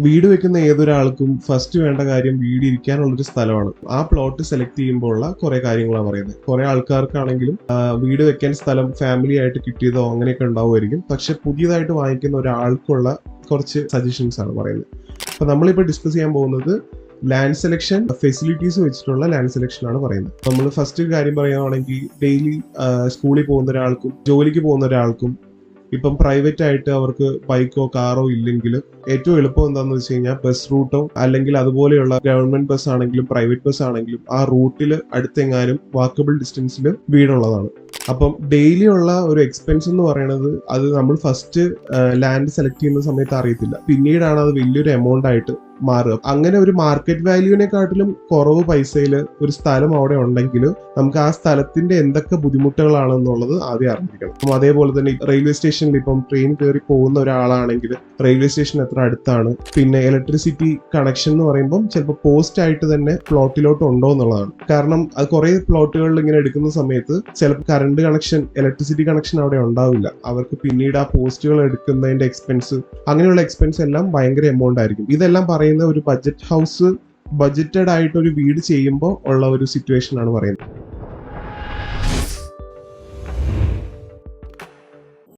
വീട് വെക്കുന്ന ഏതൊരാൾക്കും ഫസ്റ്റ് വേണ്ട കാര്യം വീട് ഇരിക്കാനുള്ളൊരു സ്ഥലമാണ്. ആ പ്ലോട്ട് സെലക്ട് ചെയ്യുമ്പോൾ ഉള്ള കുറെ കാര്യങ്ങളാണ് പറയുന്നത്. കുറെ ആൾക്കാർക്കാണെങ്കിലും വീട് വെക്കാൻ സ്ഥലം ഫാമിലി ആയിട്ട് കിട്ടിയതോ അങ്ങനെയൊക്കെ ഉണ്ടാവുമായിരിക്കും. പക്ഷെ പുതിയതായിട്ട് വാങ്ങിക്കുന്ന ഒരാൾക്കുള്ള കുറച്ച് സജഷൻസ് ആണ് പറയുന്നത്. അപ്പൊ നമ്മളിപ്പോൾ ഡിസ്കസ് ചെയ്യാൻ പോകുന്നത് ലാൻഡ് സെലക്ഷൻ ഫെസിലിറ്റീസ് വെച്ചിട്ടുള്ള ലാൻഡ് സെലക്ഷൻ ആണ് പറയുന്നത്. നമ്മൾ ഫസ്റ്റ് കാര്യം പറയുകയാണെങ്കിൽ ഡെയിലി സ്കൂളിൽ പോകുന്ന ഒരാൾക്കും ജോലിക്ക് പോകുന്ന ഒരാൾക്കും ഇപ്പം പ്രൈവറ്റ് ആയിട്ട് അവർക്ക് ബൈക്കോ കാറോ ഇല്ലെങ്കിൽ ഏറ്റവും എളുപ്പം എന്താണെന്ന് വെച്ച് കഴിഞ്ഞാൽ ബസ് റൂട്ടോ അല്ലെങ്കിൽ അതുപോലെയുള്ള ഗവൺമെന്റ് ബസ് ആണെങ്കിലും പ്രൈവറ്റ് ബസ് ആണെങ്കിലും ആ റൂട്ടിൽ അടുത്തെങ്ങാനും വാക്കബിൾ ഡിസ്റ്റൻസിൽ വീടുള്ളതാണ്. അപ്പം ഡെയിലി ഉള്ള ഒരു എക്സ്പെൻസ് എന്ന് പറയുന്നത് അത് നമ്മൾ ഫസ്റ്റ് ലാൻഡ് സെലക്ട് ചെയ്യുന്ന സമയത്ത് അറിയത്തില്ല, പിന്നീടാണ് അത് വലിയൊരു എമൗണ്ട് ആയിട്ട് മാറുക. അങ്ങനെ ഒരു മാർക്കറ്റ് വാല്യൂവിനെക്കാട്ടിലും കുറവ് പൈസയിൽ ഒരു സ്ഥലം അവിടെ ഉണ്ടെങ്കിൽ നമുക്ക് ആ സ്ഥലത്തിന്റെ എന്തൊക്കെ ബുദ്ധിമുട്ടുകളാണെന്നുള്ളത് ആദ്യം അറിഞ്ഞിരിക്കണം. അപ്പം അതേപോലെ തന്നെ റെയിൽവേ സ്റ്റേഷനിൽ ഇപ്പം ട്രെയിൻ കയറി പോകുന്ന ഒരാളാണെങ്കിൽ റെയിൽവേ സ്റ്റേഷൻ എത്ര അടുത്താണ്, പിന്നെ ഇലക്ട്രിസിറ്റി കണക്ഷൻ എന്ന് പറയുമ്പോൾ ചിലപ്പോൾ പോസ്റ്റ് ആയിട്ട് തന്നെ പ്ലോട്ടിലോട്ട് ഉണ്ടോ എന്നുള്ളതാണ്. കാരണം അത് കുറെ പ്ലോട്ടുകളിൽ ഇങ്ങനെ എടുക്കുന്ന സമയത്ത് ചിലപ്പോൾ കറണ്ട് കണക്ഷൻ ഇലക്ട്രിസിറ്റി കണക്ഷൻ അവിടെ ഉണ്ടാവില്ല. അവർക്ക് പിന്നീട് ആ പോസ്റ്റുകൾ എടുക്കുന്നതിന്റെ എക്സ്പെൻസ് അങ്ങനെയുള്ള എക്സ്പെൻസ് എല്ലാം ഭയങ്കര എമൗണ്ട് ആയിരിക്കും. ഇതെല്ലാം പറയുന്ന ഒരു ബഡ്ജറ്റ് ഹൗസ് ബഡ്ജറ്റഡ് ആയിട്ട് ഒരു വീട് ചെയ്യുമ്പോൾ ഉള്ള ഒരു സിറ്റുവേഷൻ ആണ് പറയുന്നത്.